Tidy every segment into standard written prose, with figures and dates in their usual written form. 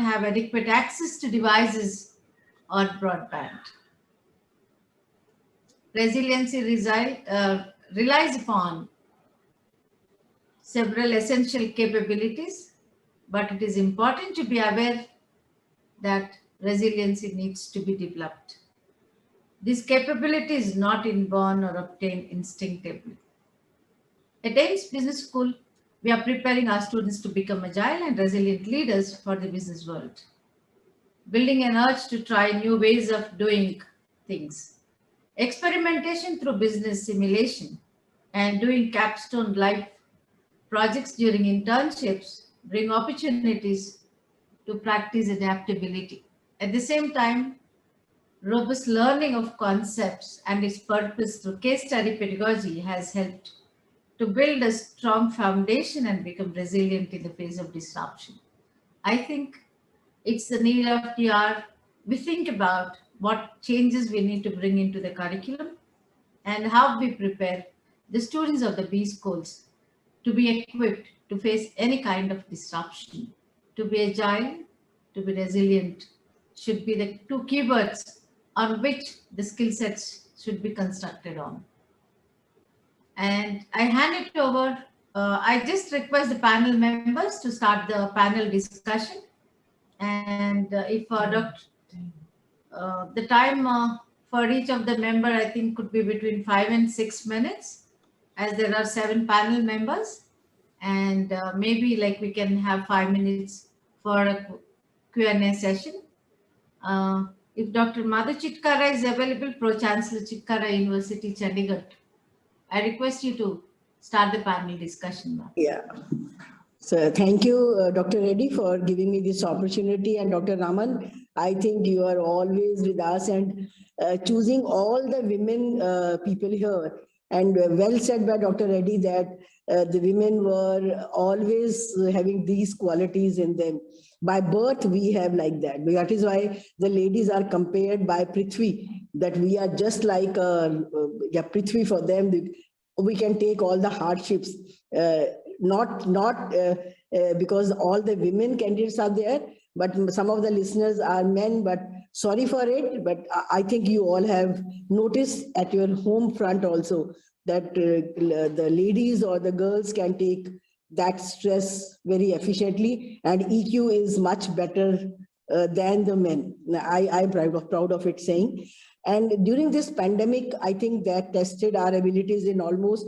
have adequate access to devices or broadband. Resiliency relies upon several essential capabilities, but it is important to be aware that resiliency needs to be developed. This capability is not inborn or obtained instinctively. At AIMS Business School, we are preparing our students to become agile and resilient leaders for the business world, building an urge to try new ways of doing things. Experimentation through business simulation and doing capstone life projects during internships bring opportunities to practice adaptability. At the same time, robust learning of concepts and its purpose through case study pedagogy has helped to build a strong foundation and become resilient in the face of disruption. I think it's the need of the hour we think about what changes we need to bring into the curriculum and how we prepare the students of the B schools to be equipped to face any kind of disruption. To be agile, to be resilient should be the two keywords on which the skill sets should be constructed on. And I hand it over. I just request the panel members to start the panel discussion. And if the time for each of the member, I think could be between 5 and 6 minutes, as there are 7 panel members. And maybe like we can have 5 minutes for a Q&A session. If Dr. Madhu Chitkara is available, Pro-Chancellor Chitkara University, Chandigarh, I request you to start the panel discussion. Yeah. So thank you, Dr. Reddy, for giving me this opportunity. And Dr. Raman, I think you are always with us and choosing all the women people here. And well said by Dr. Reddy that the women were always having these qualities in them. By birth, we have like that. That is why the ladies are compared by Prithvi, that we are just like Prithvi for them. We can take all the hardships, not because all the women candidates are there, but some of the listeners are men, but sorry for it. But I think you all have noticed at your home front also that the ladies or the girls can take that stress very efficiently, and EQ is much better than the men. I'm proud of it saying. And during this pandemic, I think that tested our abilities in almost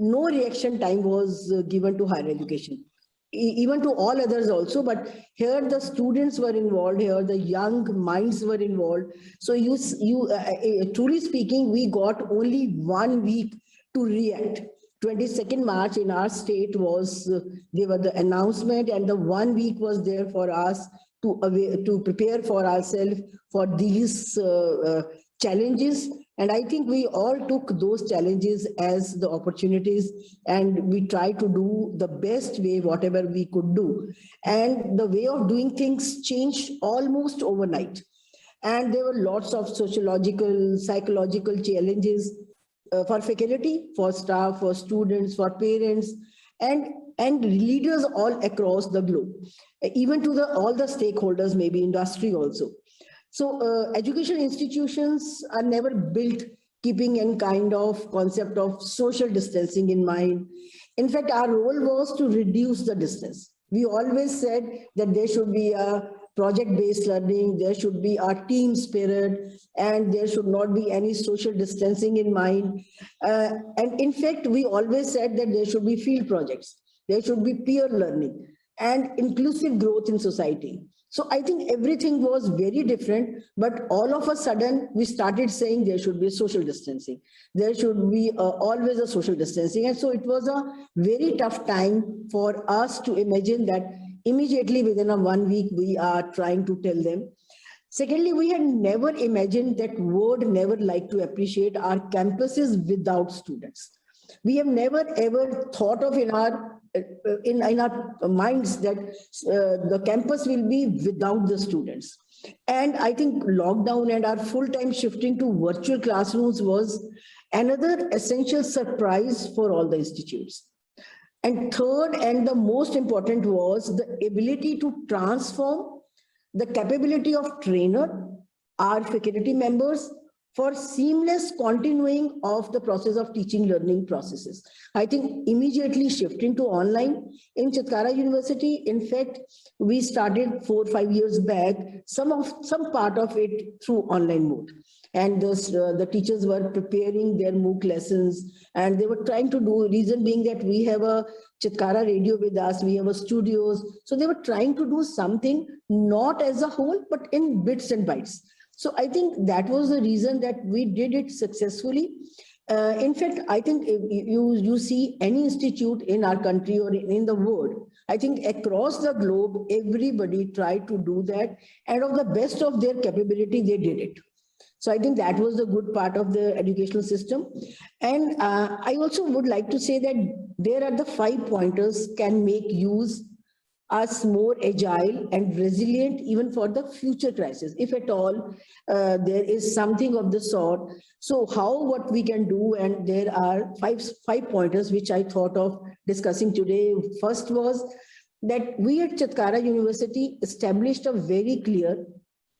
no reaction time was given to higher education, even to all others also. But here the students were involved, here the young minds were involved. So truly speaking, we got only 1 week to react. 22nd March in our state was, they were the announcement, and the 1 week was there for us to prepare for ourselves for these challenges. And I think we all took those challenges as the opportunities, and we tried to do the best way, whatever we could do. And the way of doing things changed almost overnight. And there were lots of sociological, psychological challenges for faculty, for staff, for students, for parents, and leaders all across the globe, even to all the stakeholders, maybe industry also. So education institutions are never built keeping in kind of concept of social distancing in mind. In fact, our role was to reduce the distance. We always said that there should be a project-based learning, there should be a team spirit, and there should not be any social distancing in mind. And in fact, we always said that there should be field projects, there should be peer learning, and inclusive growth in society. So I think everything was very different, but all of a sudden we started saying there should be social distancing. There should be always a social distancing. And so it was a very tough time for us to imagine that immediately within a 1 week, we are trying to tell them. Secondly, we had never imagined that world never like to appreciate our campuses without students. We have never ever thought of in our minds that the campus will be without the students. And I think lockdown and our full-time shifting to virtual classrooms was another essential surprise for all the institutes. And third, and the most important, was the ability to transform the capability of trainer, our faculty members, for seamless continuing of the process of teaching learning processes. I think immediately shifting to online in Chitkara University. In fact, we started 4 or 5 years back, some part of it through online mode. And the teachers were preparing their MOOC lessons, and they were trying to do, reason being that we have a Chitkara radio with us, we have a studios. So they were trying to do something, not as a whole, but in bits and bytes. So I think that was the reason that we did it successfully. In fact, I think if you see any institute in our country or in the world, I think across the globe, everybody tried to do that, and of the best of their capability, they did it. So I think that was the good part of the educational system. And I also would like to say that there are the 5 pointers can make use us more agile and resilient even for the future crisis, if at all there is something of the sort. So what we can do, and there are five pointers which I thought of discussing today. First was that we at Chitkara University established a very clear,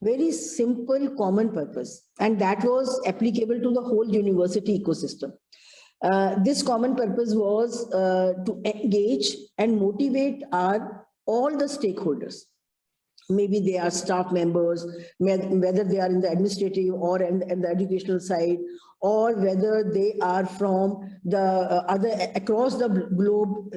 very simple common purpose, and that was applicable to the whole university ecosystem. This common purpose was to engage and motivate all the stakeholders. Maybe they are staff members, whether they are in the administrative or in the educational side, or whether they are from the other across the globe,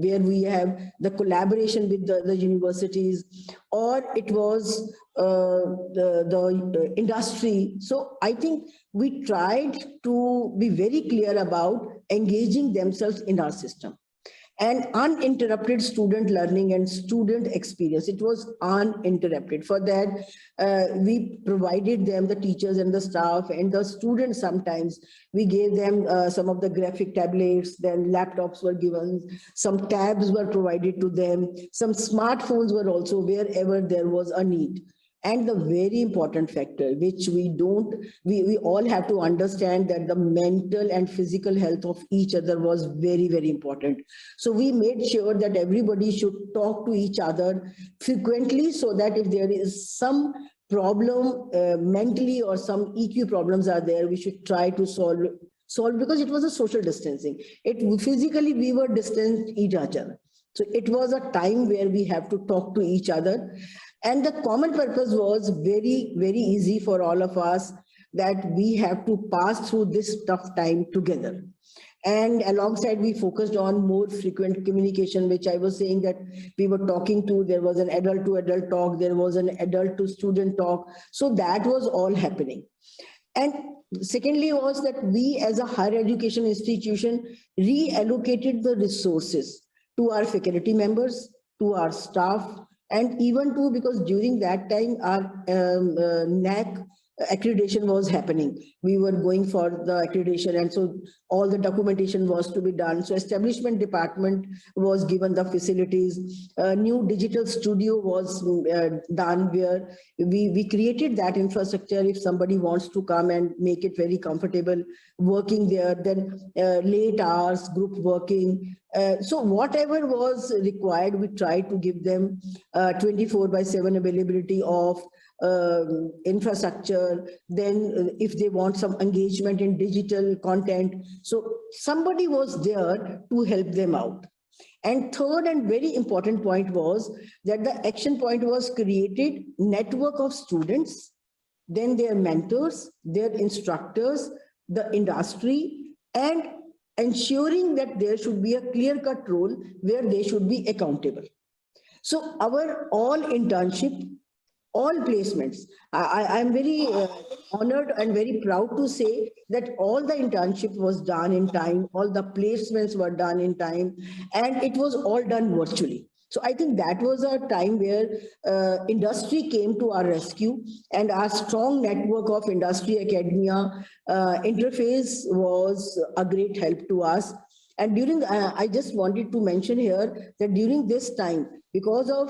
where we have the collaboration with the universities, or it was the industry. So I think we tried to be very clear about engaging themselves in our system. And uninterrupted student learning and student experience. It was uninterrupted. For that, we provided them, the teachers and the staff and the students, sometimes we gave them some of the graphic tablets, then laptops were given, some tabs were provided to them, some smartphones were also wherever there was a need. And the very important factor, which we all have to understand, that the mental and physical health of each other was very, very important. So we made sure that everybody should talk to each other frequently, so that if there is some problem mentally or some EQ problems are there, we should try to solve, because it was a social distancing. Physically, we were distanced each other. So it was a time where we have to talk to each other. And the common purpose was very, very easy for all of us, that we have to pass through this tough time together. And alongside, we focused on more frequent communication, which I was saying that we were talking to, there was an adult to adult talk, there was an adult to student talk. So that was all happening. And secondly was that we as a higher education institution reallocated the resources to our faculty members, to our staff, and even to, because during that time our NAC accreditation was happening. We were going for the accreditation, and so all the documentation was to be done. So establishment department was given the facilities. A new digital studio was done, where we created that infrastructure. If somebody wants to come and make it very comfortable working there, then late hours, group working. So whatever was required, we tried to give them 24/7 availability of infrastructure. Then if they want some engagement in digital content, so somebody was there to help them out. And third and very important point was that the action point was created network of students, then their mentors, their instructors, the industry, and ensuring that there should be a clear-cut role where they should be accountable. So our all internship, all placements, I'm very honored and very proud to say that all the internship was done in time, all the placements were done in time, and it was all done virtually. So I think that was a time where industry came to our rescue, and our strong network of industry academia interface was a great help to us. And during, I just wanted to mention here that during this time, because of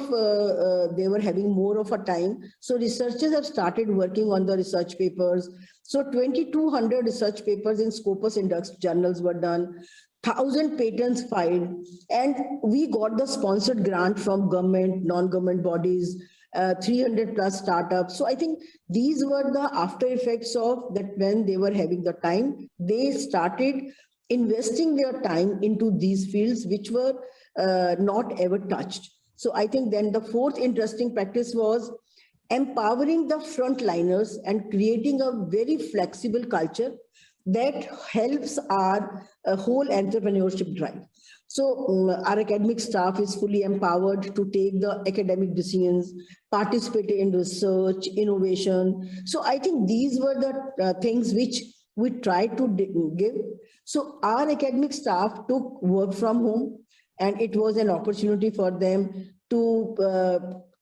they were having more of a time, so researchers have started working on the research papers. So 2,200 research papers in Scopus Index journals were done, 1,000 patents filed, and we got the sponsored grant from government, non-government bodies, 300 plus startups. So I think these were the after effects of that. When they were having the time, they started investing their time into these fields which were not ever touched. So I think then the fourth interesting practice was empowering the frontliners and creating a very flexible culture that helps our whole entrepreneurship drive. So our academic staff is fully empowered to take the academic decisions, participate in research, innovation. So I think these were the things which we tried to give. So our academic staff took work from home, and it was an opportunity for them to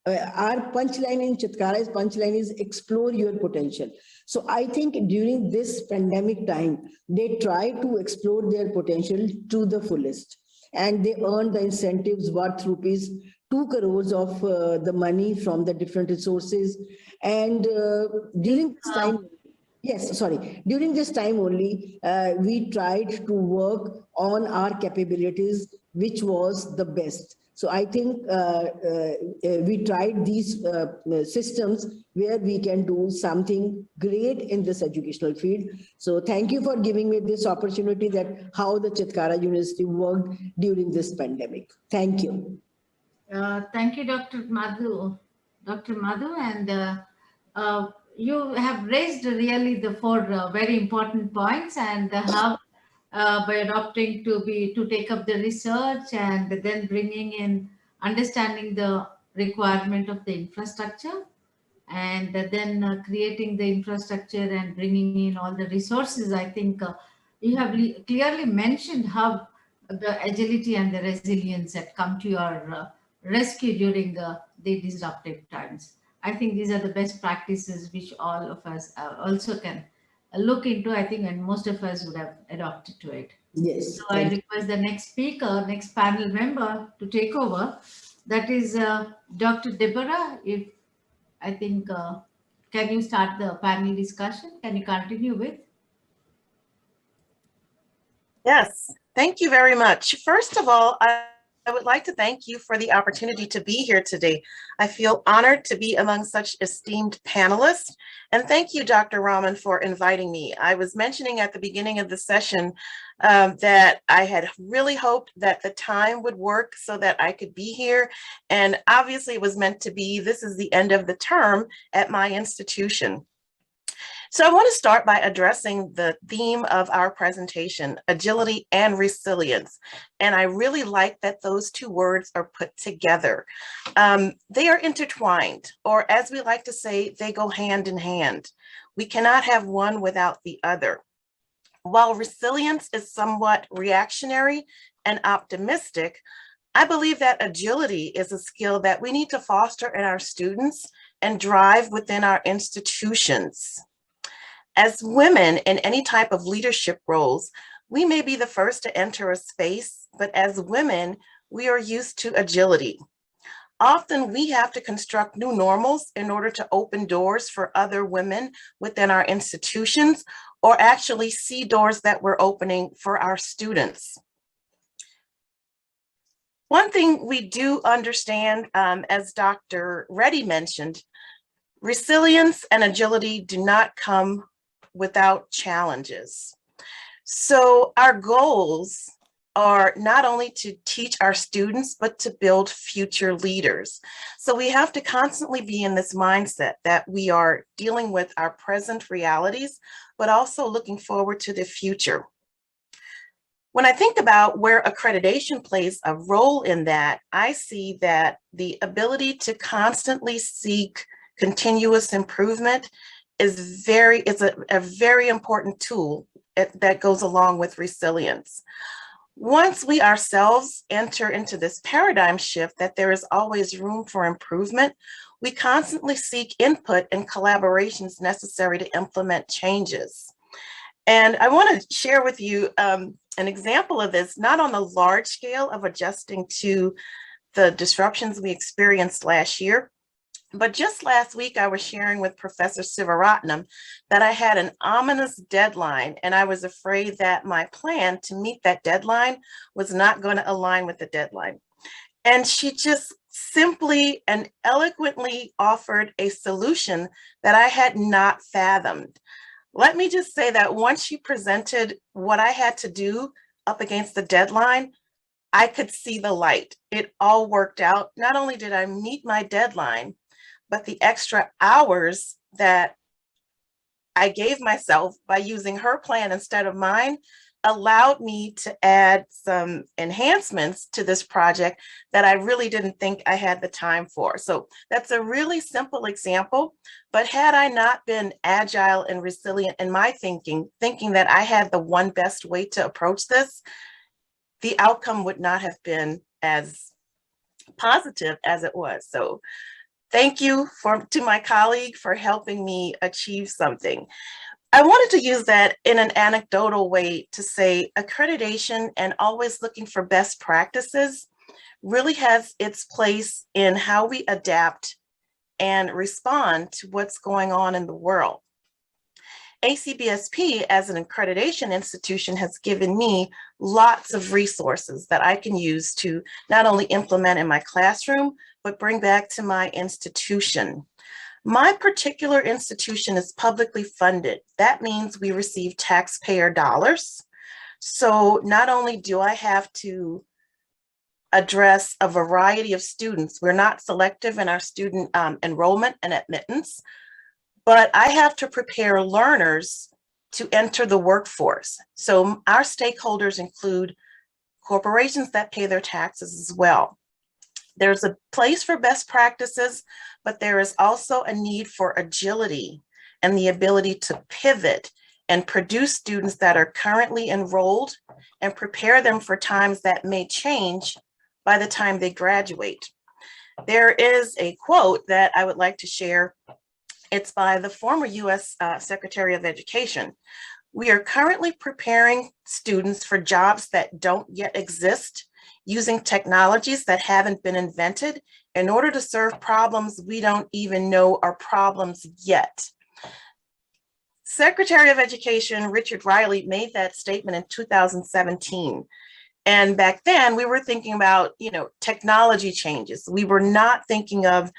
our punchline in Chitkara's punchline is explore your potential. So I think during this pandemic time, they try to explore their potential to the fullest, and they earned the incentives worth rupees 2 crores of the money from the different resources. And during this time, yes, sorry. During this time only, we tried to work on our capabilities, which was the best. So I think we tried these systems where we can do something great in this educational field. So thank you for giving me this opportunity that how the Chitkara University worked during this pandemic. Thank you. Thank you, Dr. Madhu. Dr. Madhu, and you have raised really the four very important points, and how by adopting to take up the research and then bringing in understanding the requirement of the infrastructure, and then creating the infrastructure and bringing in all the resources. I think you have clearly mentioned how the agility and the resilience had come to your rescue during the disruptive times. I think these are the best practices which all of us also can look into, I think, and most of us would have adopted to it. Yes. So I request the next speaker, next panel member to take over. That is Dr. Deborah. If I think, can you start the panel discussion? Can you continue with? Yes, thank you very much. First of all, I would like to thank you for the opportunity to be here today. I feel honored to be among such esteemed panelists. And thank you, Dr. Rahman, for inviting me. I was mentioning at the beginning of the session that I had really hoped that the time would work so that I could be here. And obviously it was meant to be. This is the end of the term at my institution. So I want to start by addressing the theme of our presentation, agility and resilience. And I really like that those two words are put together. They are intertwined, or as we like to say, they go hand in hand. We cannot have one without the other. While resilience is somewhat reactionary and optimistic, I believe that agility is a skill that we need to foster in our students and drive within our institutions. As women in any type of leadership roles, we may be the first to enter a space, but as women, we are used to agility. Often we have to construct new normals in order to open doors for other women within our institutions, or actually see doors that we're opening for our students. One thing we do understand, as Dr. Reddy mentioned, resilience and agility do not come without challenges. So our goals are not only to teach our students, but to build future leaders. So we have to constantly be in this mindset that we are dealing with our present realities, but also looking forward to the future. When I think about where accreditation plays a role in that, I see that the ability to constantly seek continuous improvement is a very important tool that goes along with resilience. Once we ourselves enter into this paradigm shift that there is always room for improvement, we constantly seek input and collaborations necessary to implement changes. And I want to share with you an example of this, not on the large scale of adjusting to the disruptions we experienced last year, but just last week, I was sharing with Professor Sivaratnam that I had an ominous deadline, and I was afraid that my plan to meet that deadline was not going to align with the deadline. And she just simply and eloquently offered a solution that I had not fathomed. Let me just say that once she presented what I had to do up against the deadline, I could see the light. It all worked out. Not only did I meet my deadline, but the extra hours that I gave myself by using her plan instead of mine allowed me to add some enhancements to this project that I really didn't think I had the time for. So that's a really simple example, but had I not been agile and resilient in my thinking that I had the one best way to approach this, the outcome would not have been as positive as it was. So thank you to my colleague for helping me achieve something. I wanted to use that in an anecdotal way to say accreditation and always looking for best practices really has its place in how we adapt and respond to what's going on in the world. ACBSP as an accreditation institution has given me lots of resources that I can use to not only implement in my classroom, but bring back to my institution. My particular institution is publicly funded. That means we receive taxpayer dollars. So not only do I have to address a variety of students, we're not selective in our student enrollment and admittance, but I have to prepare learners to enter the workforce. So our stakeholders include corporations that pay their taxes as well. There's a place for best practices, but there is also a need for agility and the ability to pivot and produce students that are currently enrolled and prepare them for times that may change by the time they graduate. There is a quote that I would like to share. It's by the former US Secretary of Education. We are currently preparing students for jobs that don't yet exist, using technologies that haven't been invented in order to serve problems we don't even know are problems yet. Secretary of Education Richard Riley made that statement in 2017. And back then we were thinking about, technology changes. We were not thinking of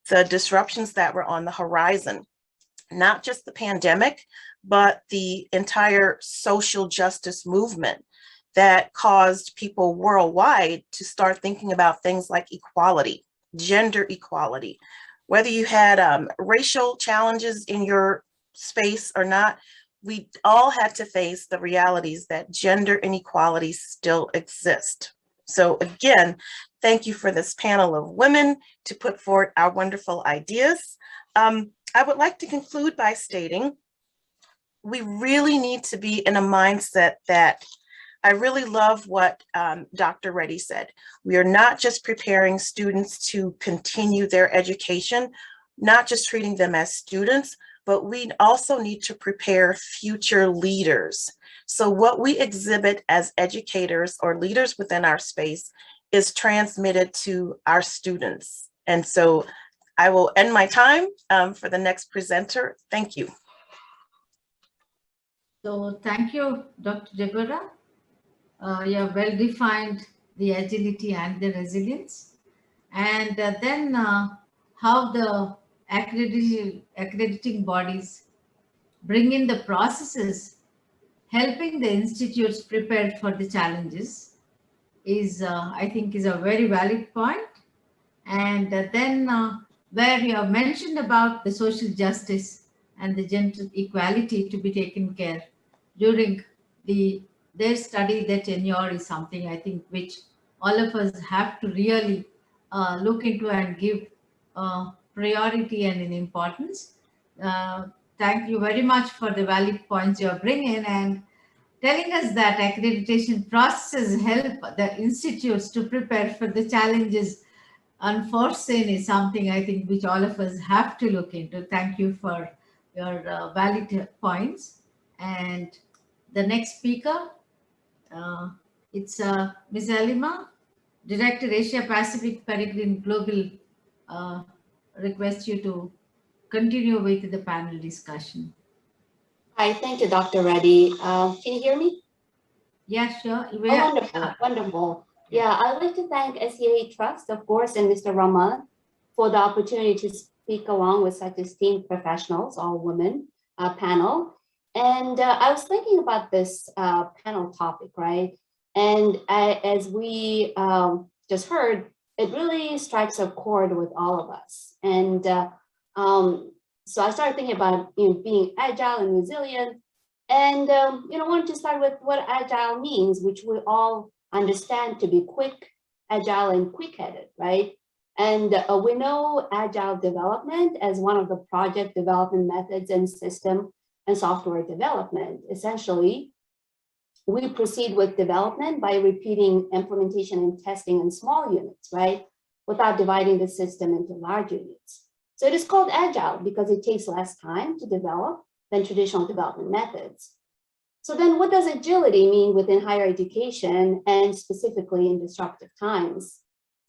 the disruptions that were on the horizon, not just the pandemic, but the entire social justice movement that caused people worldwide to start thinking about things like equality, gender equality. Whether you had racial challenges in your space or not, we all had to face the realities that gender inequality still exist. So again, thank you for this panel of women to put forward our wonderful ideas. I would like to conclude by stating we really need to be in a mindset that I really love what Dr. Reddy said. We are not just preparing students to continue their education, not just treating them as students, but we also need to prepare future leaders. So what we exhibit as educators or leaders within our space is transmitted to our students. And so I will end my time for the next presenter. Thank you. So thank you, Dr. Deborah. You have well defined the agility and the resilience. And then how the accrediting bodies bring in the processes helping the institutes prepare for the challenges is, I think, is a very valid point. And then where you have mentioned about the social justice and the gender equality to be taken care during their study, their tenure is something I think which all of us have to really look into and give priority and an importance. Thank you very much for the valid points you're bringing and telling us that accreditation processes help the institutes to prepare for the challenges unforeseen is something I think which all of us have to look into. Thank you for your valid points. And the next speaker, it's Ms. Alima, Director Asia Pacific Peregrine Global. Request you to continue with the panel discussion. Hi, thank you, Dr. Reddy. Can you hear me? Yeah, sure. Oh, wonderful, wonderful. Yeah, I'd like to thank SEAA Trust, of course, and Mr. Raman for the opportunity to speak along with such esteemed professionals, all women panel. And I was thinking about this panel topic, right? And as we just heard, it really strikes a chord with all of us. And so I started thinking about being agile and resilient, and wanted to start with what agile means, which we all understand to be quick, agile, and quick-headed, right? And we know agile development as one of the project development methods in system and software development. Essentially, we proceed with development by repeating implementation and testing in small units, right? Without dividing the system into large units. So it is called agile because it takes less time to develop than traditional development methods. So then what does agility mean within higher education and specifically in disruptive times?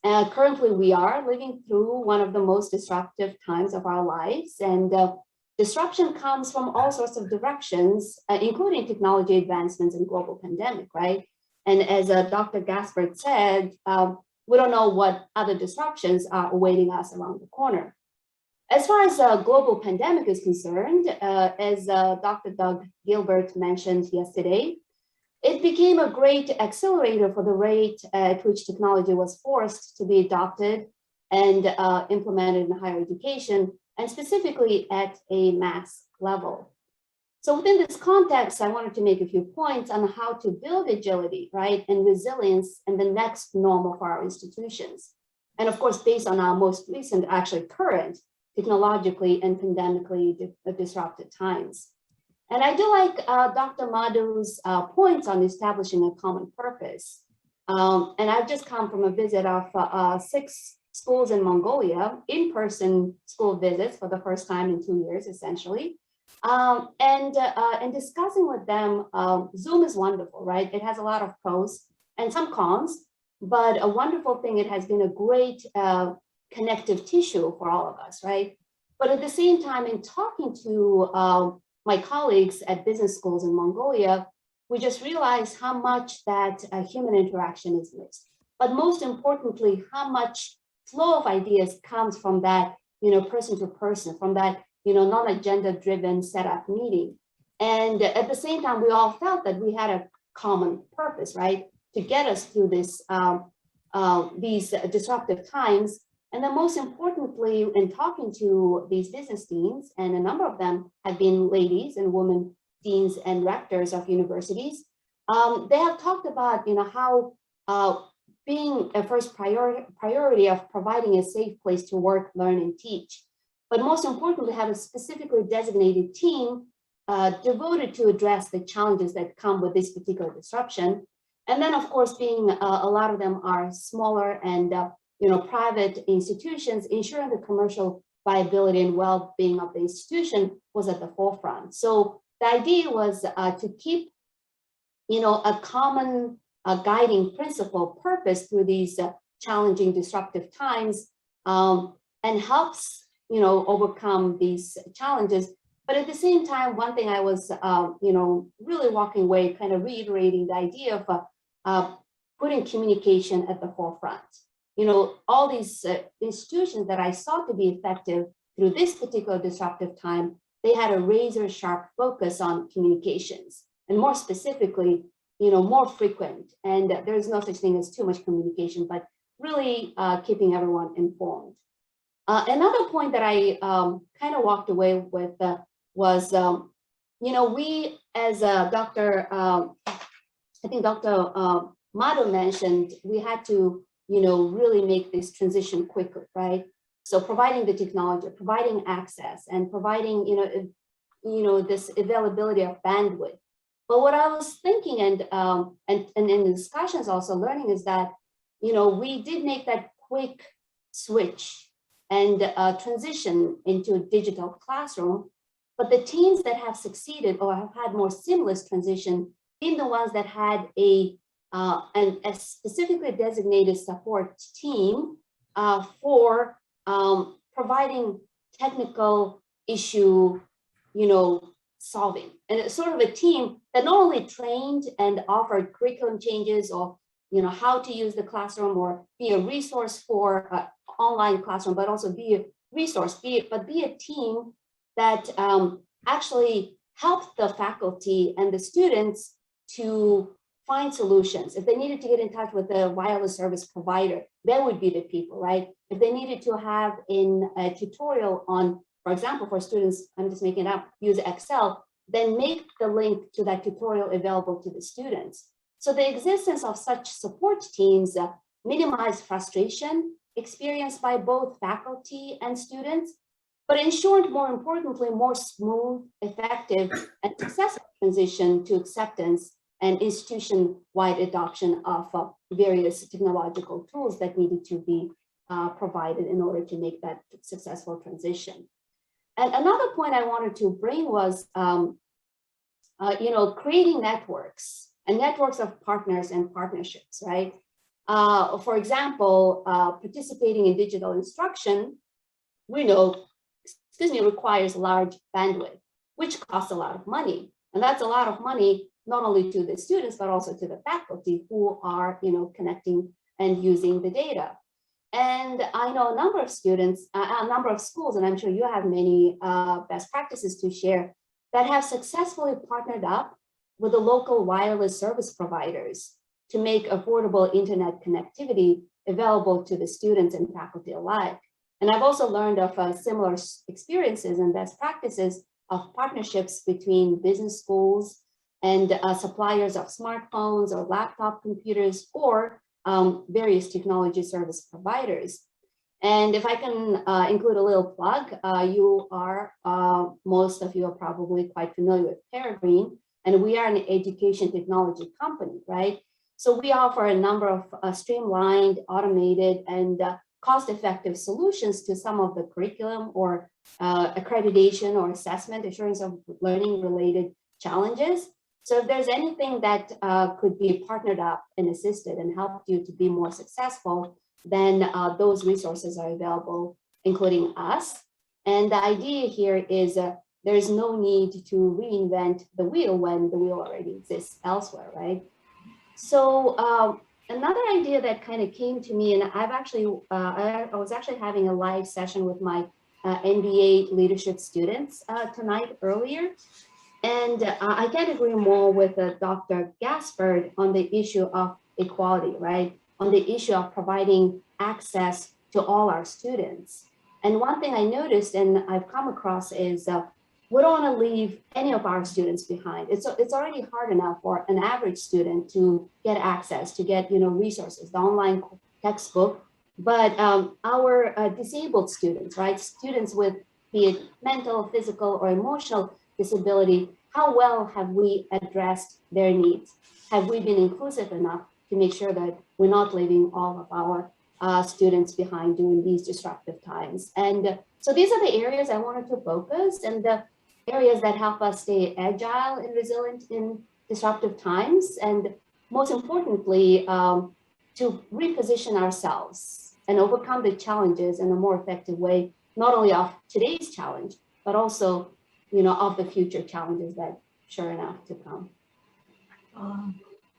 Currently, we are living through one of the most disruptive times of our lives, and disruption comes from all sorts of directions, including technology advancements and global pandemic, right? And as Dr. Gaspard said, we don't know what other disruptions are awaiting us around the corner. As far as global pandemic is concerned, as Dr. Doug Gilbert mentioned yesterday, it became a great accelerator for the rate at which technology was forced to be adopted and implemented in higher education, and specifically at a mass level. So within this context, I wanted to make a few points on how to build agility, right, and resilience in the next normal for our institutions. And of course, based on our most recent, actually current, technologically and pandemically disrupted times. And I do like Dr. Madhu's points on establishing a common purpose. And I've just come from a visit of 6 schools in Mongolia, in-person school visits for the first time in 2 years, essentially. And discussing with them, Zoom is wonderful, right? It has a lot of pros and some cons, but a wonderful thing, it has been a great connective tissue for all of us, right? But at the same time, in talking to my colleagues at business schools in Mongolia, we just realized how much that human interaction is missed. But most importantly, how much flow of ideas comes from that, person to person, from that, non-agenda driven setup meeting. And at the same time, we all felt that we had a common purpose, right? To get us through this, these disruptive times. And then most importantly, in talking to these business deans, and a number of them have been ladies and women deans and rectors of universities, they have talked about, how being a first priority of providing a safe place to work, learn, and teach. But most importantly, have a specifically designated team devoted to address the challenges that come with this particular disruption. And then, of course, being a lot of them are smaller and private institutions, ensuring the commercial viability and well-being of the institution was at the forefront. So the idea was to keep, a common guiding principle purpose through these challenging, disruptive times, and helps, overcome these challenges. But at the same time, one thing I was, really walking away, kind of reiterating the idea of putting communication at the forefront. All these institutions that I saw to be effective through this particular disruptive time, they had a razor sharp focus on communications, and more specifically, more frequent. And there's no such thing as too much communication, but really keeping everyone informed. Another point that I kind of walked away with was, we as Dr. Madhu mentioned, we had to really make this transition quicker, right? So providing the technology, providing access, and providing, this availability of bandwidth. But what I was thinking, and in the discussions also learning, is that, we did make that quick switch and transition into a digital classroom, but the teams that have succeeded or have had more seamless transition been the ones that had a specifically designated support team for providing technical issue, solving. And it's sort of a team that not only trained and offered curriculum changes or, how to use the classroom or be a resource for online classroom, but also be a resource, be a team that actually help the faculty and the students to find solutions. If they needed to get in touch with the wireless service provider, they would be the people, right? If they needed to have in a tutorial on, for example, for students, I'm just making it up, use Excel, then make the link to that tutorial available to the students. So the existence of such support teams minimize frustration experienced by both faculty and students, but ensured, more importantly, more smooth, effective, and successful transition to acceptance and institution-wide adoption of various technological tools that needed to be provided in order to make that successful transition. And another point I wanted to bring was, creating networks and networks of partners and partnerships, right? For example, participating in digital instruction, we know, requires large bandwidth, which costs a lot of money. And that's a lot of money, not only to the students, but also to the faculty who are, connecting and using the data. And I know a number of students, a number of schools, and I'm sure you have many best practices to share, that have successfully partnered up with the local wireless service providers to make affordable internet connectivity available to the students and faculty alike. And I've also learned of similar experiences and best practices of partnerships between business schools and suppliers of smartphones or laptop computers or various technology service providers. And if I can include a little plug, most of you are probably quite familiar with Peregrine, and we are an education technology company, right? So we offer a number of streamlined, automated, and cost-effective solutions to some of the curriculum or accreditation or assessment, assurance of learning related challenges. So if there's anything that could be partnered up and assisted and helped you to be more successful, then those resources are available, including us. And the idea here is there's no need to reinvent the wheel when the wheel already exists elsewhere, right? So another idea that kind of came to me, and I've actually, I was actually having a live session with my MBA leadership students tonight earlier. And I can't agree more with Dr. Gaspard on the issue of equality, right? On the issue of providing access to all our students. And one thing I noticed and I've come across is we don't want to leave any of our students behind. It's already hard enough for an average student to get access, to get resources, the online textbook. But our disabled students, right? Students with be it mental, physical, or emotional disability, how well have we addressed their needs? Have we been inclusive enough to make sure that we're not leaving all of our students behind during these disruptive times? And so these are the areas I wanted to focus, and the areas that help us stay agile and resilient in disruptive times, and most importantly, to reposition ourselves and overcome the challenges in a more effective way, not only of today's challenge, but also of the future challenges that sure enough to come.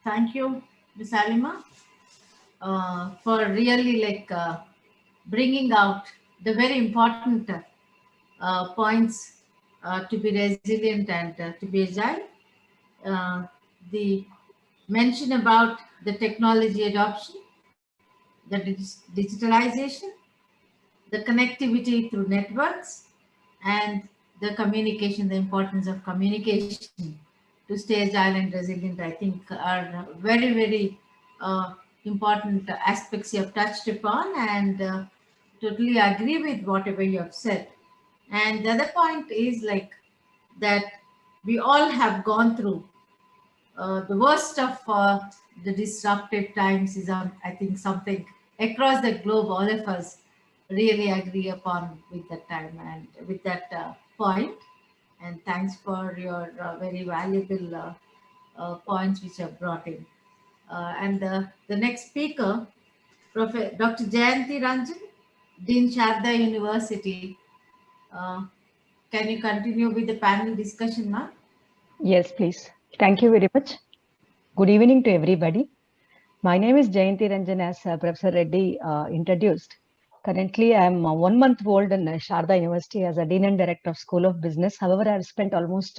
Thank you, Ms. Alima, for really bringing out the very important points to be resilient and to be agile. The mention about the technology adoption, the digitalization, the connectivity through networks, and the communication, the importance of communication to stay agile and resilient, I think are very, very important aspects you have touched upon, and totally agree with whatever you have said. And the other point is that we all have gone through the worst of the disruptive times is, I think, something across the globe, all of us really agree upon with that time and with that point. And thanks for your very valuable points which you have brought in. And the next speaker, Dr. Jayanti Ranjan, Dean Sharda University. Can you continue with the panel discussion now? Yes, please. Thank you very much. Good evening to everybody. My name is Jayanti Ranjan, as Professor Reddy introduced. Currently, I am 1 month old in Sharda University as a Dean and Director of School of Business. However, I have spent almost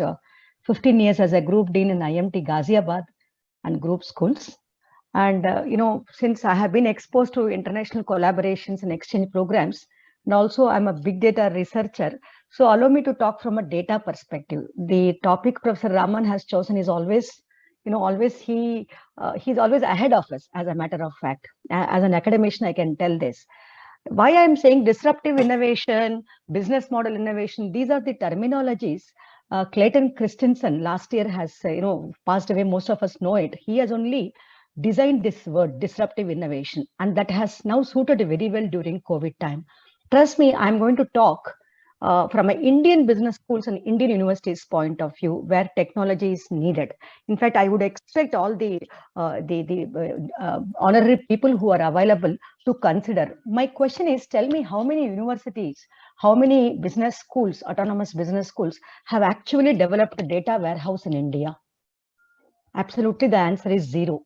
15 years as a Group Dean in IMT Ghaziabad and group schools. And, since I have been exposed to international collaborations and exchange programs, and also I'm a big data researcher. So allow me to talk from a data perspective. The topic Professor Raman has chosen is always, he's always ahead of us, as a matter of fact. As an academician, I can tell this. Why I'm saying disruptive innovation, business model innovation, these are the terminologies. Clayton Christensen last year has, passed away. Most of us know it. He has only designed this word, disruptive innovation, and that has now suited very well during COVID time. Trust me, I'm going to talk from an Indian business schools and Indian universities point of view, where technology is needed. In fact, I would expect all the honorary people who are available to consider. My question is, tell me how many universities, how many business schools, autonomous business schools have actually developed a data warehouse in India? Absolutely, the answer is zero,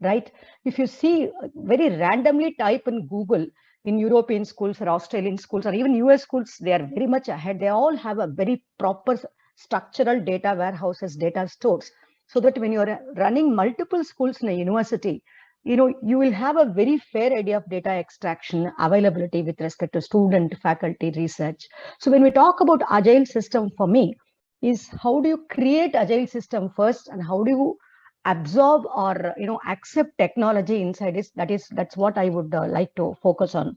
right? If you see, very randomly type in Google, in European schools or Australian schools or even US schools, they are very much ahead. They all have a very proper structural data warehouses, data stores, so that when you're running multiple schools in a university, you will have a very fair idea of data extraction, availability with respect to student, faculty, research. So when we talk about agile system, for me, is how do you create agile system first, and how do you absorb or accept technology inside it? That's what I would like to focus on.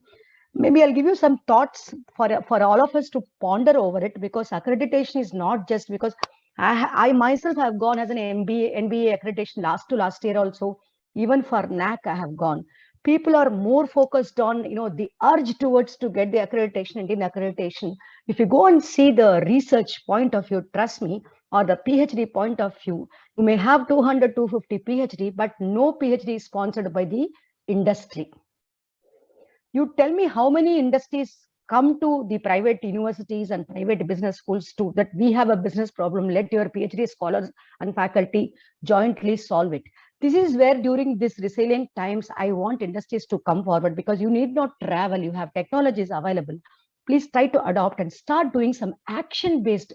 Maybe I'll give you some thoughts for all of us to ponder over it, because accreditation is not just because I myself have gone as an NBA accreditation last year also. Even for NAC I have gone. People are more focused on the urge towards to get the accreditation, Indian accreditation. If you go and see the research point of view, trust me, or the PhD point of view, you may have 200, 250 PhD, but no PhD is sponsored by the industry. You tell me how many industries come to the private universities and private business schools too, that we have a business problem, let your PhD scholars and faculty jointly solve it. This is where during this resilient times, I want industries to come forward, because you need not travel, you have technologies available. Please try to adopt and start doing some action-based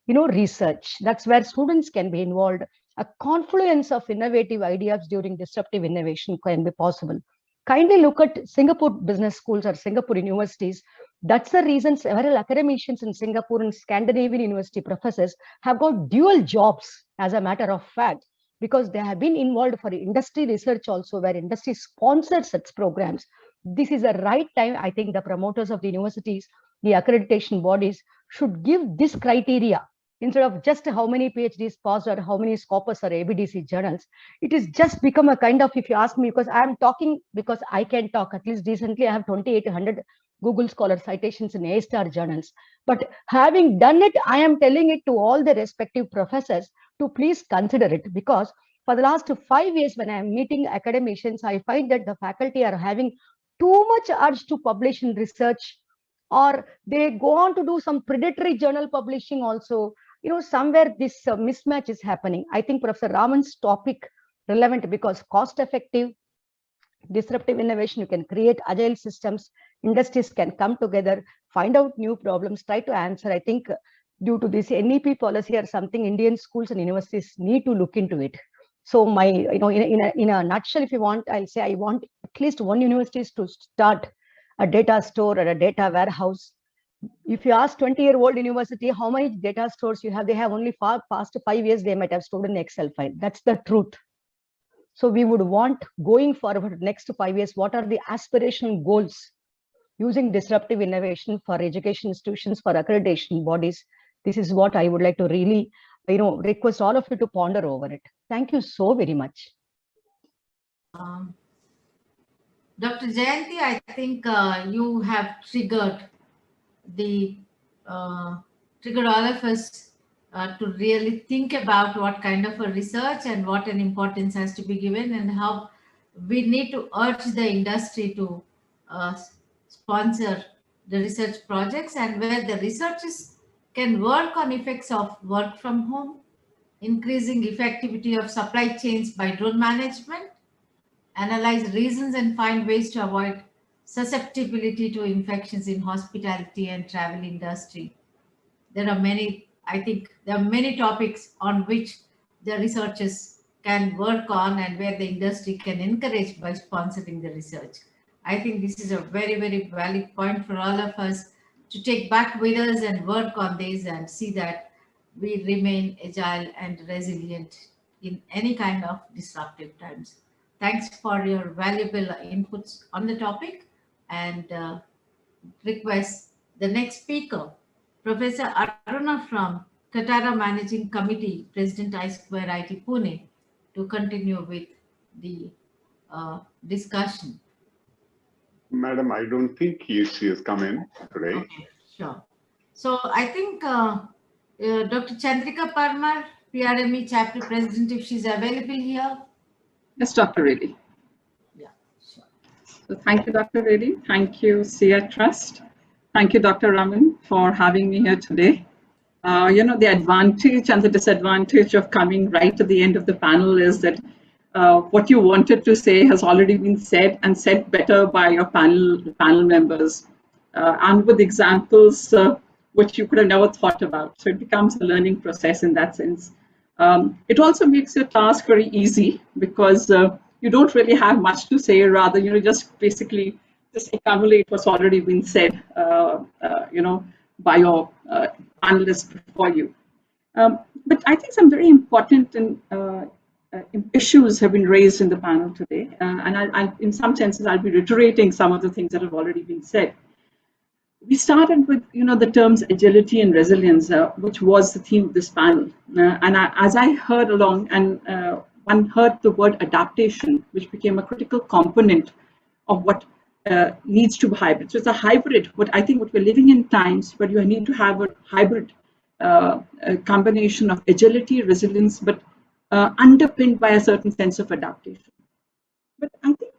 research. That's where students can be involved. A confluence of innovative ideas during disruptive innovation can be possible. Kindly look at Singapore business schools or Singapore universities. That's the reason several academicians in Singapore and Scandinavian university professors have got dual jobs, as a matter of fact, because they have been involved for industry research also, where industry sponsors such programs. This is the right time. I think the promoters of the universities, the accreditation bodies, should give this criteria instead of just how many PhDs passed or how many Scopus or ABDC journals. It is just become a kind of, if you ask me, because I'm talking because I can talk. At least recently I have 2,800 Google Scholar citations in A-star journals. But having done it, I am telling it to all the respective professors to please consider it, because for the last 5 years when I am meeting academicians, I find that the faculty are having too much urge to publish in research, or they go on to do some predatory journal publishing also. Somewhere this mismatch is happening. I think Professor Raman's topic relevant, because cost effective, disruptive innovation, you can create agile systems, industries can come together, find out new problems, try to answer. I think due to this NEP policy or something, Indian schools and universities need to look into it. So my, in a nutshell, if you want, I'll say I want at least one university to start a data store or a data warehouse. If you ask 20-year-old university how many data stores you have, they have only far past 5 years, they might have stored an Excel file. That's the truth. So we would want, going forward next 5 years, what are the aspirational goals using disruptive innovation for education institutions, for accreditation bodies? This is what I would like to really, request all of you to ponder over it. Thank you so very much. Dr. Jayanti, I think you have triggered all of us to really think about what kind of a research and what an importance has to be given, and how we need to urge the industry to sponsor the research projects, and where the researchers can work on effects of work from home, increasing effectivity of supply chains by drone management, analyze reasons and find ways to avoid susceptibility to infections in hospitality and travel industry. There are many, I think there are many topics on which the researchers can work on and where the industry can encourage by sponsoring the research. I think this is a very, very valid point for all of us to take back with us and work on this and see that we remain agile and resilient in any kind of disruptive times. Thanks for your valuable inputs on the topic, and request the next speaker, Professor Aruna from Katara Managing Committee, President I-Square IT Pune, to continue with the discussion. Madam, I don't think she has come in today. Okay, sure. So I think Dr. Chandrika Parmar, PRME Chapter President, if she's available here. Yes, Dr. Reddy. Yeah, sure. So thank you, Dr. Reddy. Thank you, SEAA Trust. Thank you, Dr. Raman, for having me here today. The advantage and the disadvantage of coming right at the end of the panel is that what you wanted to say has already been said and said better by your panel members, and with examples which you could have never thought about. So it becomes a learning process in that sense. It also makes your task very easy because you don't really have much to say. Rather, just basically just accumulate what's already been said, by your panelists before you. But I think some very important issues have been raised in the panel today, and I, in some senses, I'll be reiterating some of the things that have already been said. We started with, the terms agility and resilience, which was the theme of this panel. As I heard along, and one heard the word adaptation, which became a critical component of what needs to be hybrid. So it's a hybrid. What we're living in times where you need to have a hybrid a combination of agility, resilience, but underpinned by a certain sense of adaptation. But I think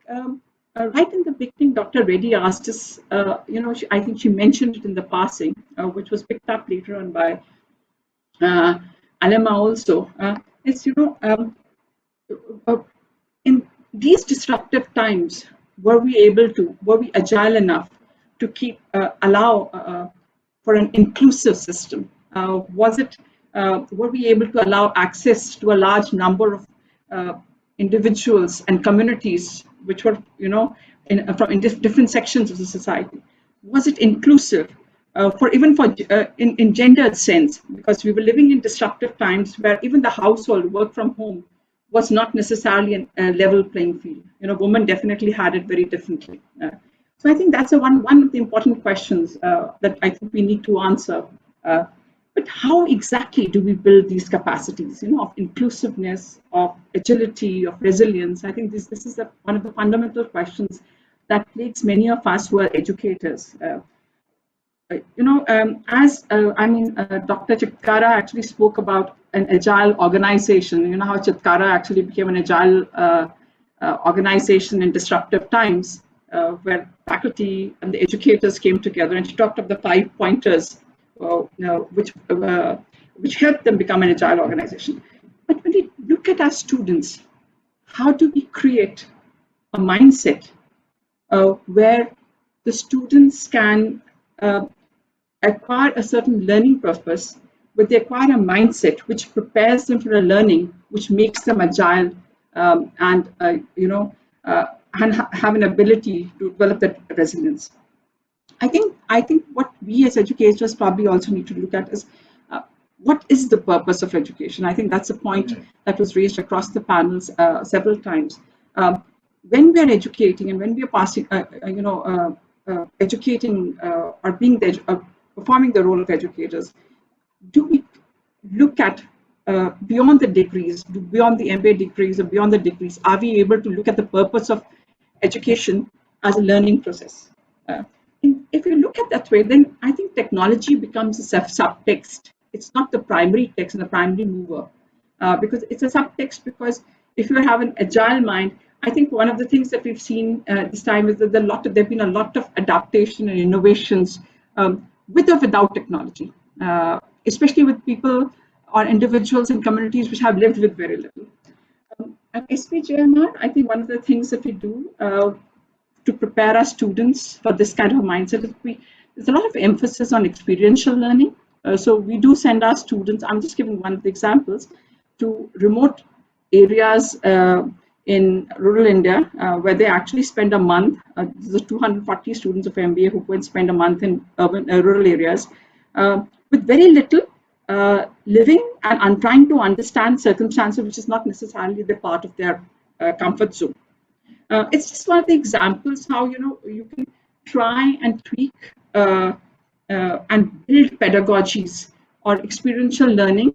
right in the beginning, Dr. Reddy asked us, I think she mentioned it in the passing, which was picked up later on by Alema also. In these disruptive times, were we agile enough to allow for an inclusive system? Were we able to allow access to a large number of individuals and communities which were, from different sections of the society? Was it inclusive in gendered sense? Because we were living in disruptive times where even the household, work from home, was not necessarily a level playing field. Women definitely had it very differently. So I think that's one of the important questions that I think we need to answer. But how exactly do we build these capacities, of inclusiveness, of agility, of resilience? I think this is one of the fundamental questions that plagues many of us who are educators. Dr. Chitkara actually spoke about an agile organization. How Chitkara actually became an agile organization in disruptive times, where faculty and the educators came together, and she talked of the 5 pointers which helped them become an agile organization. But when we look at our students, how do we create a mindset where the students can acquire a certain learning purpose, but they acquire a mindset which prepares them for a learning, which makes them agile and have an ability to develop that resilience? I think what we as educators probably also need to look at is what is the purpose of education? I think that's a point that was raised across the panels several times. When we are educating and when we are passing, educating or being performing the role of educators, do we look at beyond the degrees, beyond the MBA degrees or beyond the degrees? Are we able to look at the purpose of education as a learning process? If you look at that way, then I think technology becomes a subtext. It's not the primary text and the primary mover, because it's a subtext. Because if you have an agile mind, I think one of the things that we've seen this time is that there've been a lot of adaptation and innovations with or without technology, especially with people or individuals in communities which have lived with very little. At SPJMR, I think one of the things that we do to prepare our students for this kind of mindset is there's a lot of emphasis on experiential learning. So we do send our students, I'm just giving one of the examples, to remote areas in rural India, where they actually spend a month. There's 240 students of MBA who go and spend a month in urban rural areas with very little living and trying to understand circumstances which is not necessarily the part of their comfort zone. It's just one of the examples how you can try and tweak and build pedagogies or experiential learning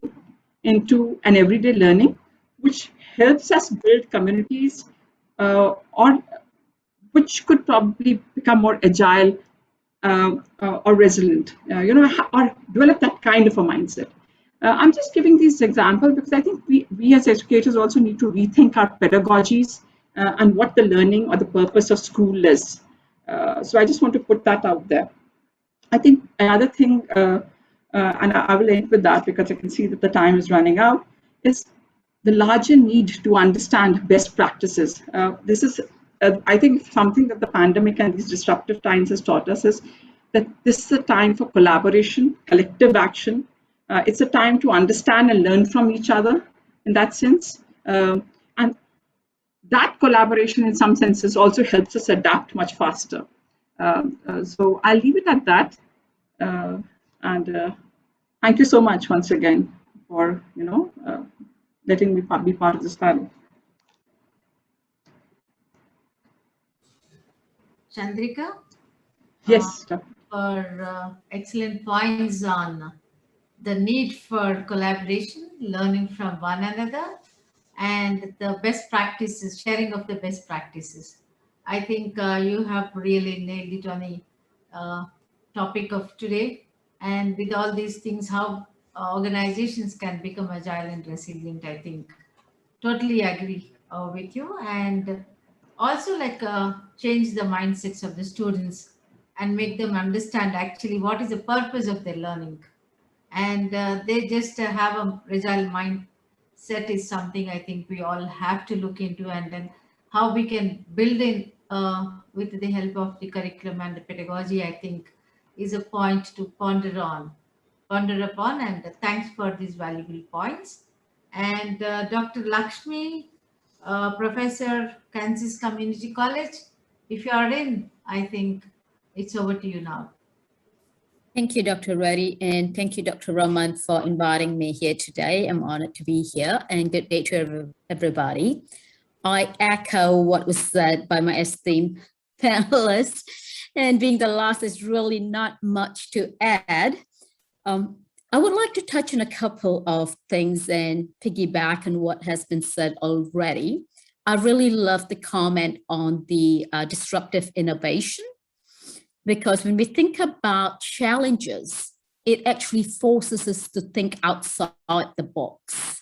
into an everyday learning, which helps us build communities or which could probably become more agile or resilient, or develop that kind of a mindset. I'm just giving these examples because I think we as educators also need to rethink our pedagogies and what the learning or the purpose of school is. So I just want to put that out there. I think another thing, and I will end with that because I can see that the time is running out, is the larger need to understand best practices. This is, I think, something that the pandemic and these disruptive times has taught us is that this is a time for collaboration, collective action. It's a time to understand and learn from each other in that sense. And that collaboration in some senses also helps us adapt much faster. So I'll leave it at that. And thank you so much once again for letting me be part of this panel. Chandrika? Yes. For excellent points on the need for collaboration, learning from one another, and the best practices, sharing of the best practices. I think you have really nailed it on the topic of today. And with all these things, how organizations can become agile and resilient, I think. Totally agree with you. And also change the mindsets of the students and make them understand actually what is the purpose of their learning. And they just have a agile mindset is something I think we all have to look into, and then how we can build in with the help of the curriculum and the pedagogy, I think is a point to ponder upon. And thanks for these valuable points. And Dr. Lakshmi, Professor, Kansas Community College, if you are in, I think it's over to you now. Thank you, Dr. Reddy, and thank you, Dr. Raman, for inviting me here today. I'm honored to be here, and good day to everybody. I echo what was said by my esteemed panelists, and being the last, is really not much to add. I would like to touch on a couple of things and piggyback on what has been said already. I really love the comment on the disruptive innovation, because when we think about challenges, it actually forces us to think outside the box.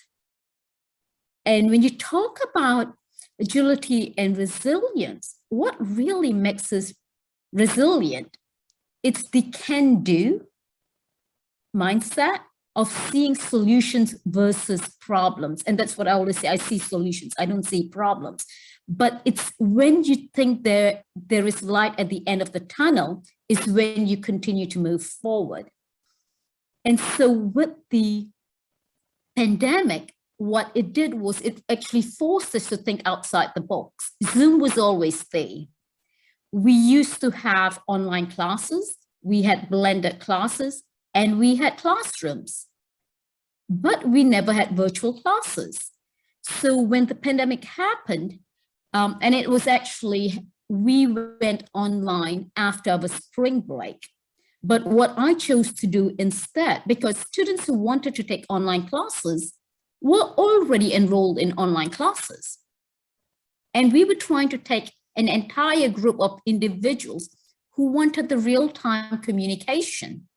And when you talk about agility and resilience, what really makes us resilient? It's the can-do mindset of seeing solutions versus problems. And that's what I always say, I see solutions, I don't see problems. But it's when you think there is light at the end of the tunnel is when you continue to move forward. And so with the pandemic, what it did was it actually forced us to think outside the box. Zoom was always there. We used to have online classes, we had blended classes, and we had classrooms, but we never had virtual classes. So when the pandemic happened, and it was actually, we went online after our spring break. But what I chose to do instead, because students who wanted to take online classes were already enrolled in online classes. And we were trying to take an entire group of individuals who wanted the real-time communication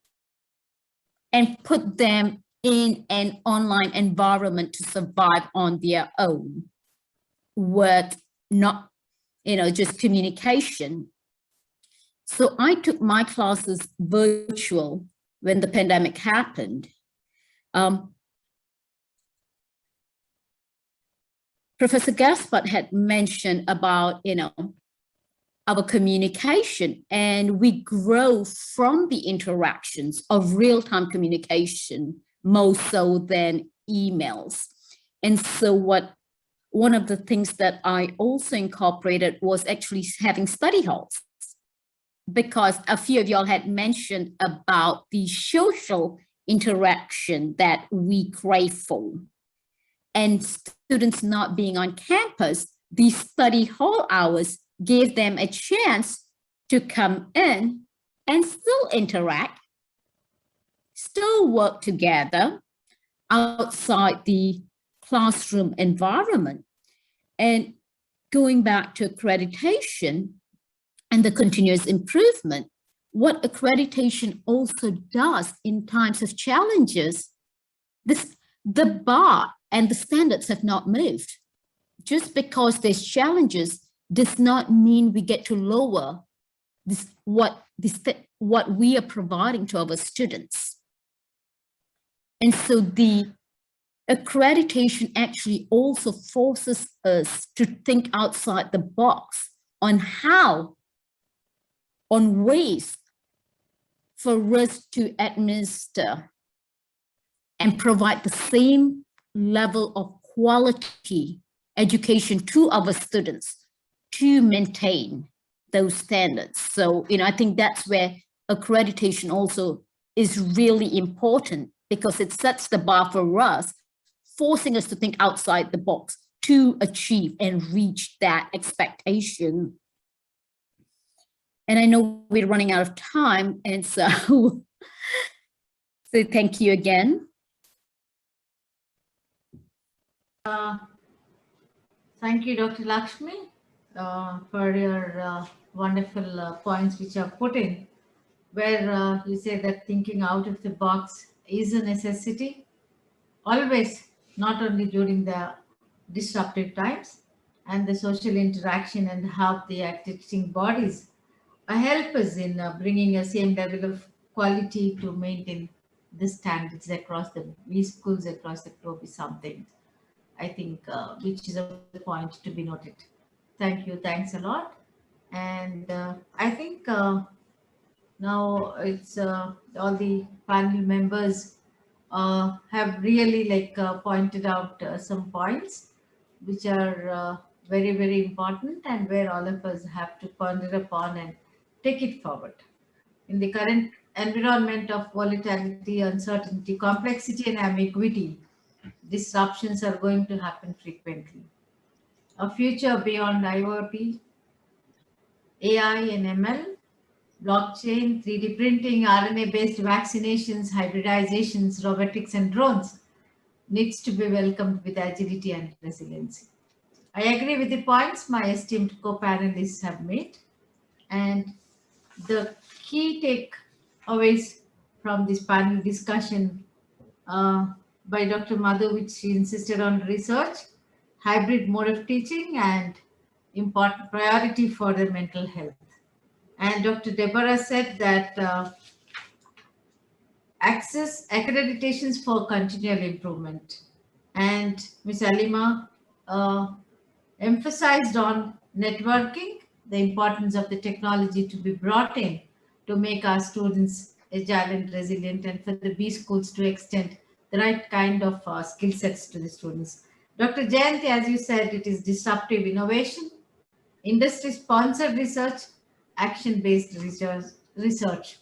and put them in an online environment to survive on their own with not, just communication. So I took my classes virtual when the pandemic happened. Professor Gaspard had mentioned about, our communication, and we grow from the interactions of real-time communication more so than emails. And so one of the things that I also incorporated was actually having study halls, because a few of y'all had mentioned about the social interaction that we crave for. And students not being on campus, these study hall hours gave them a chance to come in and still interact, still work together outside the classroom environment. And going back to accreditation and the continuous improvement, what accreditation also does in times of challenges, the bar and the standards have not moved. Just because there's challenges does not mean we get to lower what we are providing to our students. And so the accreditation actually also forces us to think outside the box on ways for us to administer and provide the same level of quality education to our students to maintain those standards. So, I think that's where accreditation also is really important, because it sets the bar for us, forcing us to think outside the box to achieve and reach that expectation. And I know we're running out of time, and so, so thank you again. Thank you, Dr. Lakshmi, for your wonderful points which you have put in, where you say that thinking out of the box is a necessity, always, not only during the disruptive times, and the social interaction and how the accrediting bodies help us in bringing a same level of quality to maintain the standards across the schools across the globe is something, I think, which is a point to be noted. Thank you. Thanks a lot. And I think now it's all the panel members have really pointed out some points which are very, very important, and where all of us have to ponder upon and take it forward. In the current environment of volatility, uncertainty, complexity, and ambiguity, disruptions are going to happen frequently. A future beyond IoT, AI and ML, blockchain, 3D printing, RNA-based vaccinations, hybridizations, robotics, and drones needs to be welcomed with agility and resiliency. I agree with the points my esteemed co-panelists have made, and the key takeaways from this panel discussion by Dr. Madhu, which she insisted on research, hybrid mode of teaching, and important priority for the mental health. And Dr. Deborah said that access accreditations for continual improvement. And Ms. Alima emphasized on networking, the importance of the technology to be brought in to make our students agile and resilient, and for the B schools to extend the right kind of skill sets to the students. Dr. Jayanti, as you said, it is disruptive innovation, industry-sponsored research, action-based research.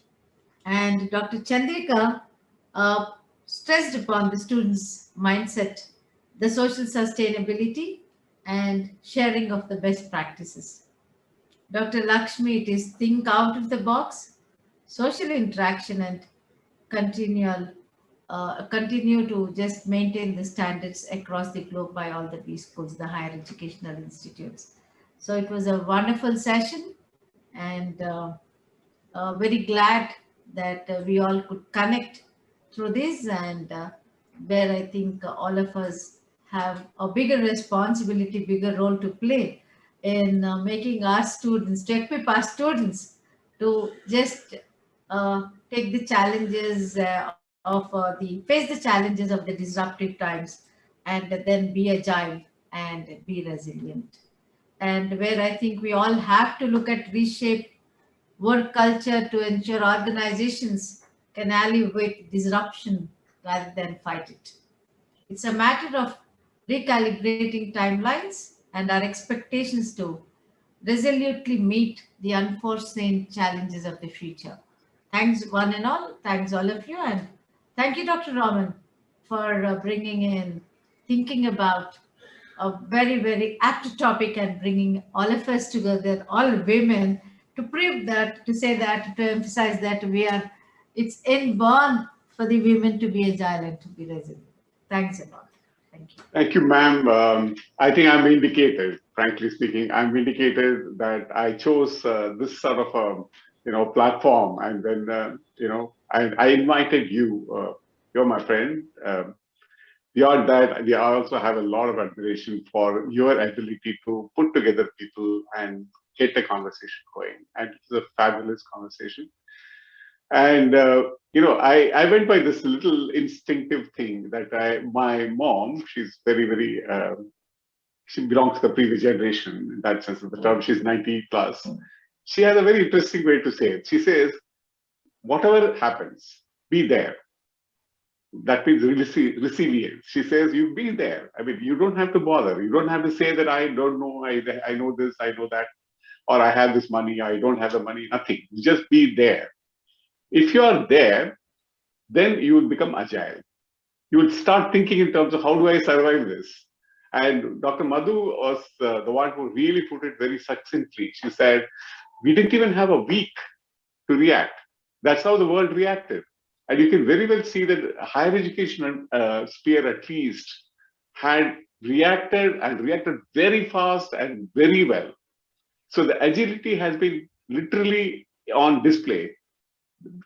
And Dr. Chandrika stressed upon the students' mindset, the social sustainability, and sharing of the best practices. Dr. Lakshmi, it is think out of the box, social interaction, and continue to just maintain the standards across the globe by all the B schools, the higher educational institutes. So it was a wonderful session, and very glad that we all could connect through this, and where I think all of us have a bigger responsibility, bigger role to play in making our students, to equip our students to just take the challenges face the challenges of the disruptive times, and then be agile and be resilient. And where I think we all have to look at reshape work culture to ensure organizations can alleviate disruption rather than fight it. It's a matter of recalibrating timelines and our expectations to resolutely meet the unforeseen challenges of the future. Thanks, one and all. Thanks, all of you. And thank you, Dr. Raman, for bringing in thinking about a very, very apt topic and bringing all of us together, all women, to prove that, to say that, to emphasize that it's inborn for the women to be agile and to be resilient. Thanks a lot. Thank you. Thank you, ma'am. I think I'm vindicated, frankly speaking. I'm vindicated that I chose this sort of a platform, and then I invited you. You're my friend. Beyond that, I also have a lot of admiration for your ability to put together people and get the conversation going. And it's a fabulous conversation. And I went by this little instinctive thing that my mom, she's very, she belongs to the previous generation in that sense of the term. She's 90 plus. She has a very interesting way to say it. She says, whatever happens, be there. That means resilience. She says, you be there. I mean, you don't have to bother. You don't have to say that I don't know, I know this, I know that, or I have this money, I don't have the money, nothing. Just be there. If you are there, then you will become agile. You will start thinking in terms of how do I survive this? And Dr. Madhu was the one who really put it very succinctly. She said, we didn't even have a week to react. That's how the world reacted. And you can very well see that higher education sphere at least had reacted very fast and very well. So the agility has been literally on display,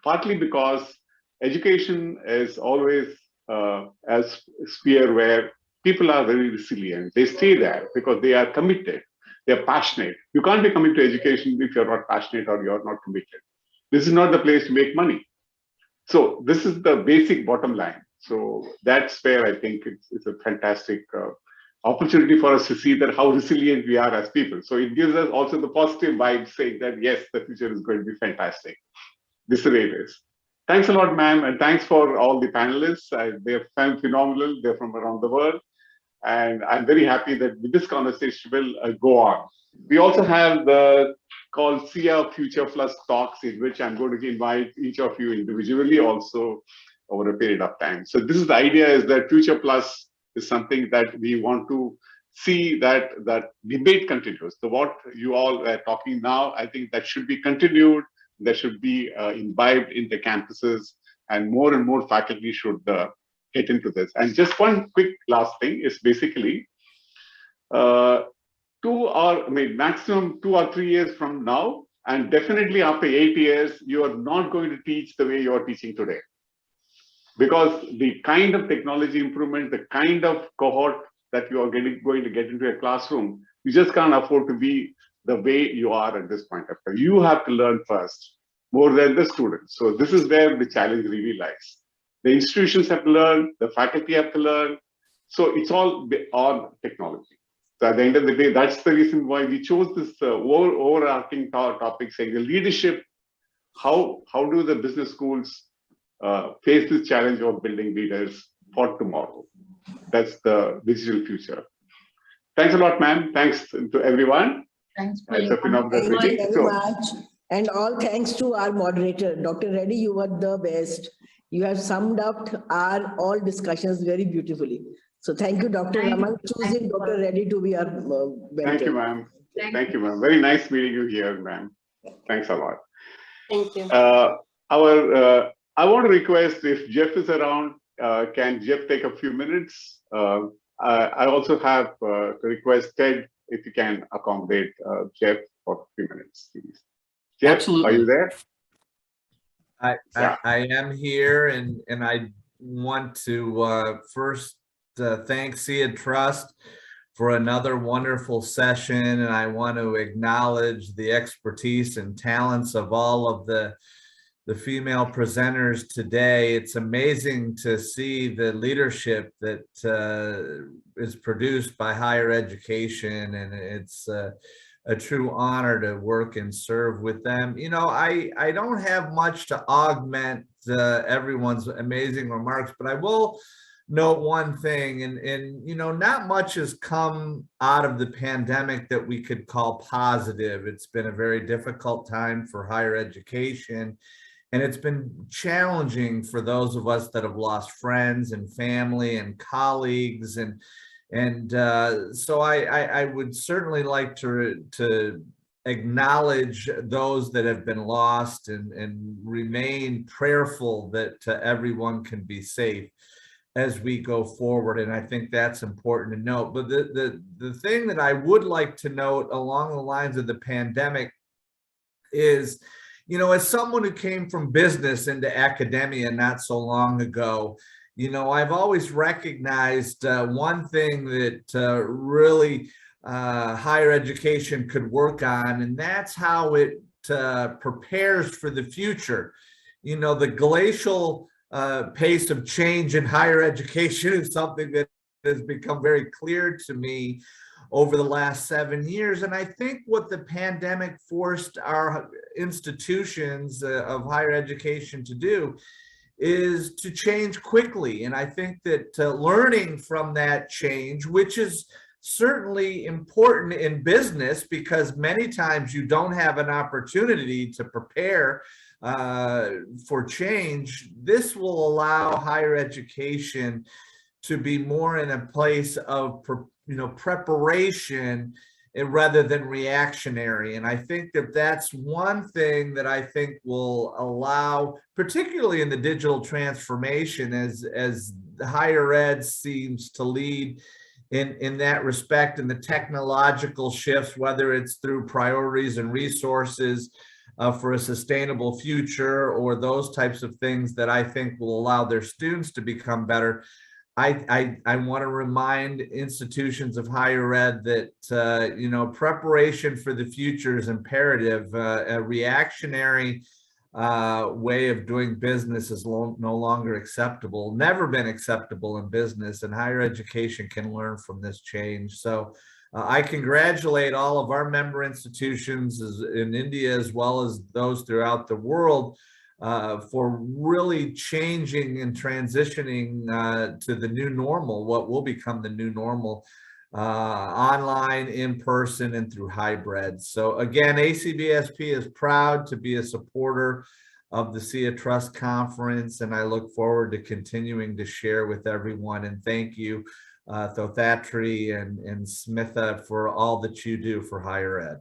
partly because education is always a sphere where people are very resilient. They stay there because they are committed. They're passionate. You can't be committed to education if you're not passionate or you're not committed. This is not the place to make money. So this is the basic bottom line. So that's where I think it's a fantastic opportunity for us to see that how resilient we are as people. So it gives us also the positive vibe saying that, yes, the future is going to be fantastic. This is the way it is. Thanks a lot, ma'am. And thanks for all the panelists. They're phenomenal. They're from around the world. And I'm very happy that this conversation will go on. We also have the called SEAA Future Plus Talks, in which I'm going to invite each of you individually also over a period of time. So this is the idea, is that Future Plus is something that we want to see that debate continues. So what you all are talking now, I think that should be continued. That should be imbibed in the campuses, and more faculty should get into this. And just one quick last thing is basically, maximum 2 or 3 years from now, and definitely after 8 years, you are not going to teach the way you are teaching today. Because the kind of technology improvement, the kind of cohort that you are going to get into a classroom, you just can't afford to be the way you are at this point of time. You have to learn first, more than the students. So this is where the challenge really lies. The institutions have to learn, the faculty have to learn. So it's all on technology. So at the end of the day, that's the reason why we chose this overarching topic, saying the leadership, how do the business schools face this challenge of building leaders for tomorrow? That's the digital future. Thanks a lot, ma'am. Thanks to everyone. Thanks for Thank you very much. And all thanks to our moderator, Dr. Reddy, you were the best. You have summed up our all discussions very beautifully. So thank you, Dr. Raman, choosing Dr. Reddy to be our mentor. Thank you, ma'am. Thank you, ma'am. Very nice meeting you here, ma'am. Thanks a lot. Thank you. I want to request, if Jeff is around, can Jeff take a few minutes? I also have to request Ted, if you can accommodate Jeff for a few minutes, please. Jeff, absolutely. Are you there? I am here, and I want to first thank SEAA Trust for another wonderful session, and I want to acknowledge the expertise and talents of all of the the female presenters today. It's amazing to see the leadership that is produced by higher education, and it's a true honor to work and serve with them. You know, I don't have much to augment everyone's amazing remarks, but I will note one thing, and you know, not much has come out of the pandemic that we could call positive. It's been a very difficult time for higher education, and it's been challenging for those of us that have lost friends and family and colleagues, and so I would certainly like to acknowledge those that have been lost and remain prayerful that everyone can be safe as we go forward. And I think that's important to note. But the thing that I would like to note along the lines of the pandemic is, you know, as someone who came from business into academia not so long ago, you know, I've always recognized one thing that really higher education could work on, and that's how it prepares for the future. You know, the glacial pace of change in higher education is something that has become very clear to me over the last 7 years. And I think what the pandemic forced our institutions of higher education to do is to change quickly. And I think that learning from that change, which is certainly important in business, because many times you don't have an opportunity to prepare for change, this will allow higher education to be more in a place of preparation rather than reactionary. And I think that that's one thing that I think will allow, particularly in the digital transformation, as higher ed seems to lead in that respect, and the technological shifts, whether it's through priorities and resources for a sustainable future, or those types of things that I think will allow their students to become better. I want to remind institutions of higher ed that, you know, preparation for the future is imperative. A reactionary way of doing business is no longer acceptable, never been acceptable in business, and higher education can learn from this change. So I congratulate all of our member institutions in India, as well as those throughout the world, for really changing and transitioning to the new normal, what will become the new normal, online, in person, and through hybrid. So again, ACBSP is proud to be a supporter of the SEAA Trust Conference, and I look forward to continuing to share with everyone. And thank you, Thothatri and Smitha, for all that you do for higher ed.